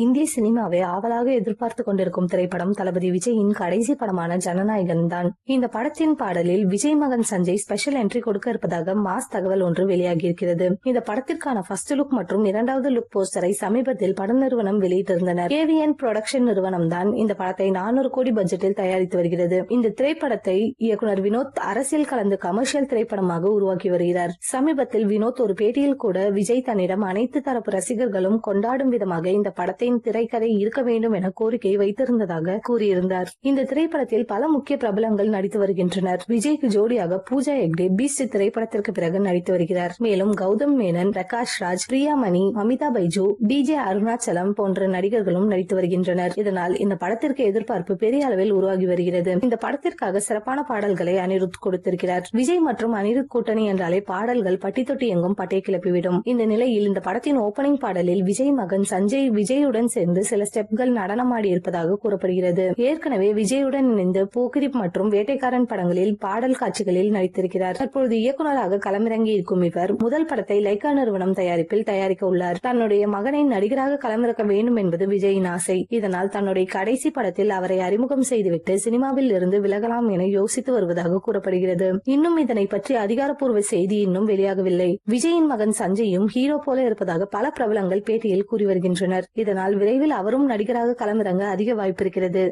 இந்திய சினிமாவை ஆவலாக எதிர்பார்த்து கொண்டிருக்கும் திரைப்படம் தளபதி விஜயின் கடைசி படமான ஜனநாயகன் தான். இந்த படத்தின் பாடலில் விஜய் மகன் சஞ்சய் ஸ்பெஷல் என்ட்ரி கொடுக்க இருப்பதாக மாஸ் தகவல் ஒன்று வெளியாகியிருக்கிறது. இந்த படத்திற்கான ஃபர்ஸ்ட் லுக் மற்றும் இரண்டாவது லுக் போஸ்டரை சமீபத்தில் பட நிறுவனம் வெளியிட்டிருந்தனர். KVN புரொடக்ஷன் நிறுவனம் தான் இந்த படத்தை 400 கோடி பட்ஜெட்டில் தயாரித்து வருகிறது. இந்த திரைப்படத்தை இயக்குனர் வினோத் அரசியல் கலந்து கமர்ஷியல் திரைப்படமாக உருவாக்கி வருகிறார். சமீபத்தில் வினோத் ஒரு பேட்டியில் கூட விஜய் தன்னிடம் அனைத்து தரப்பு ரசிகர்களும் கொண்டாடும் விதமாக இந்த படத்தின் திரைக்கதை இருக்க வேண்டும் என கோரிக்கை வைத்திருந்ததாக கூறியிருந்தார். இந்த திரைப்படத்தில் பல முக்கிய பிரபலங்கள் நடித்து வருகின்றனர். விஜய்க்கு ஜோடியாக பூஜா ஹெக்டே பீஸ்ட் திரைப்படத்திற்கு பிறகு நடித்து வருகிறார். மேலும் கௌதம் மேனன், பிரகாஷ் ராஜ், பிரியாமணி, அமிதா பைஜு, DJ அருணாச்சலம் போன்ற நடிகர்களும் நடித்து வருகின்றனர். இதனால் இந்த படத்திற்கு எதிர்பார்ப்பு பெரிய அளவில் உருவாகி வருகிறது. இந்த படத்திற்காக சிறப்பான பாடல்களை அனிருத் கொடுத்திருக்கிறார். விஜய் மற்றும் அனிருத் கூட்டணி என்றாலே பாடல்கள் பட்டி தொட்டி எங்கும் பட்டை கிளப்பிவிடும். இந்த நிலையில் இந்த படத்தின் ஓபனிங் பாடலில் விஜய் மகன் சஞ்சய் விஜயுடன் சேர்ந்து சில ஸ்டெப்கள் நடனமாடி இருப்பதாக கூறப்படுகிறது. ஏற்கனவே விஜயுடன் இணைந்து போக்கிரி மற்றும் வேட்டைக்காரன் படங்களில் பாடல் காட்சிகளில் நடித்திருக்கிறார். தற்பொழுது இயக்குநராக களமிறங்கி இருக்கும் இவர் முதல் படத்தை லைகா நிறுவனம் தயாரிப்பில் தயாரிக்க உள்ளார். தன்னுடைய மகனை நடிகராக களமிறக்க வேண்டும் என்பது விஜயின் ஆசை. இதனால் தன்னுடைய கடைசி படத்தில் அவரை அறிமுகம் செய்துவிட்டு சினிமாவில் இருந்து விலகலாம் என யோசித்து வருவதாக கூறப்படுகிறது. இன்னும் இதனை பற்றி அதிகாரப்பூர்வ செய்தி இன்னும் வெளியாகவில்லை. விஜயின் மகன் சஞ்சயும் ஹீரோ போல இருப்பதாக பல பிரபலங்கள் பேட்டியில் கூறி வருகின்றனர். இதனால் விரைவில் அவரும் நடிகராக களமிறங்க அதிக வாய்ப்பு இருக்கிறது.